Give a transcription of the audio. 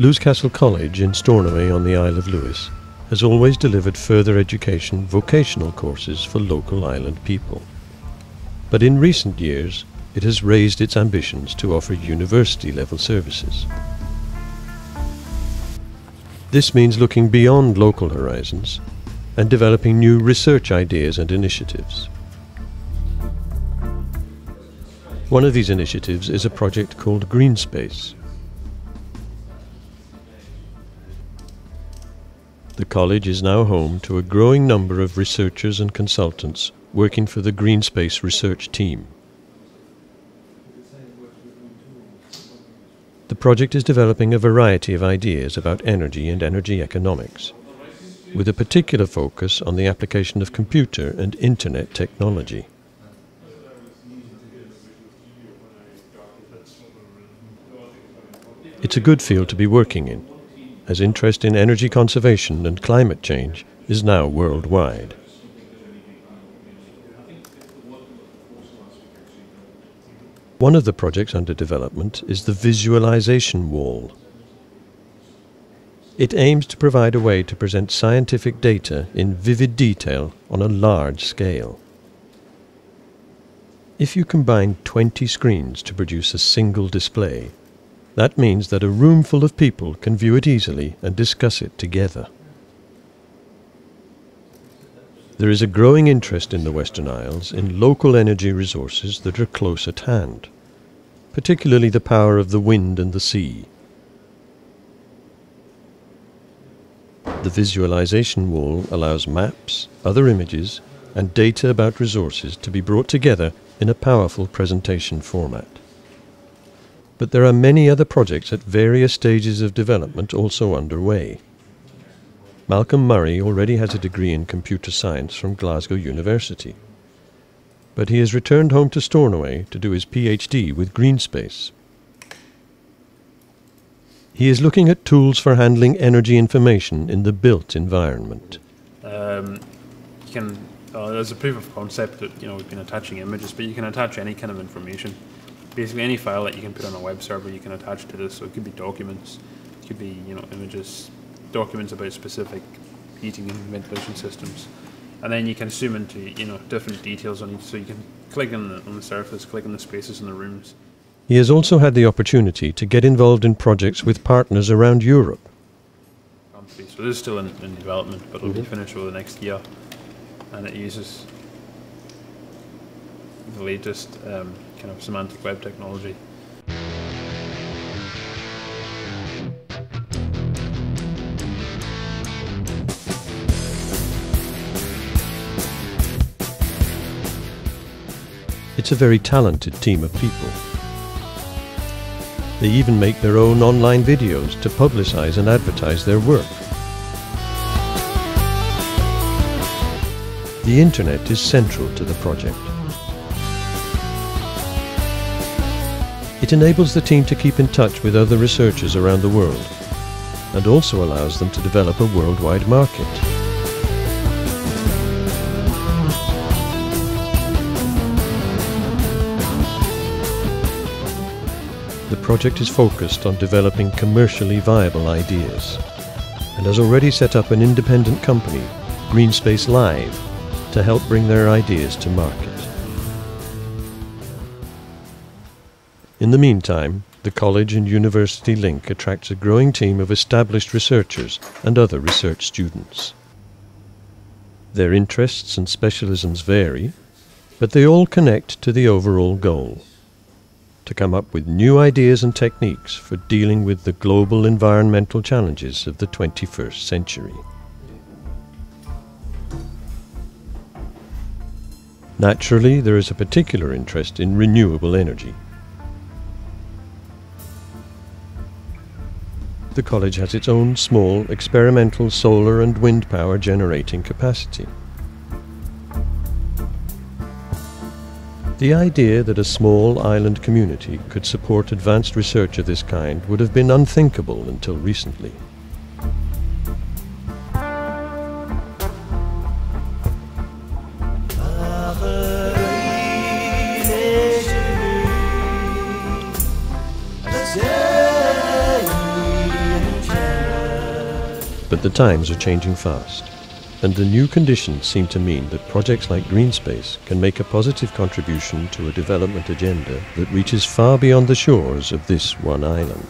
Lewscastle College in Stornoway on the Isle of Lewis has always delivered further education vocational courses for local island people. But in recent years, it has raised its ambitions to offer university-level services. This means looking beyond local horizons and developing new research ideas and initiatives. One of these initiatives is a project called Greenspace. The college is now home to a growing number of researchers and consultants working for the Greenspace research team. The project is developing a variety of ideas about energy and energy economics, with a particular focus on the application of computer and internet technology. It's a good field to be working in, as interest in energy conservation and climate change is now worldwide. One of the projects under development is the visualization wall. It aims to provide a way to present scientific data in vivid detail on a large scale. If you combine 20 screens to produce a single display, that means that a room full of people can view it easily and discuss it together. There is a growing interest in the Western Isles in local energy resources that are close at hand, particularly the power of the wind and the sea. The visualization wall allows maps, other images, and data about resources to be brought together in a powerful presentation format. But there are many other projects at various stages of development also underway. Malcolm Murray already has a degree in computer science from Glasgow University, but he has returned home to Stornoway to do his PhD with Greenspace. He is looking at tools for handling energy information in the built environment. There's a proof of concept that we've been attaching images, but you can attach any kind of information. Basically, any file that you can put on a web server, you can attach to this. So it could be documents, it could be images, documents about specific heating and ventilation systems, and then you can zoom into different details on each. So you can click on the surface, click on the spaces in the rooms. He has also had the opportunity to get involved in projects with partners around Europe. So this is still in development, but it'll be finished over the next year, and it uses the latest kind of semantic web technology. It's a very talented team of people. They even make their own online videos to publicize and advertise their work. The internet is central to the project. It enables the team to keep in touch with other researchers around the world, and also allows them to develop a worldwide market. The project is focused on developing commercially viable ideas, and has already set up an independent company, Greenspace Live, to help bring their ideas to market. In the meantime, the college and university link attracts a growing team of established researchers and other research students. Their interests and specialisms vary, but they all connect to the overall goal: to come up with new ideas and techniques for dealing with the global environmental challenges of the 21st century. Naturally, there is a particular interest in renewable energy. The college has its own small experimental solar and wind power generating capacity. The idea that a small island community could support advanced research of this kind would have been unthinkable until recently. But the times are changing fast, and the new conditions seem to mean that projects like Greenspace can make a positive contribution to a development agenda that reaches far beyond the shores of this one island.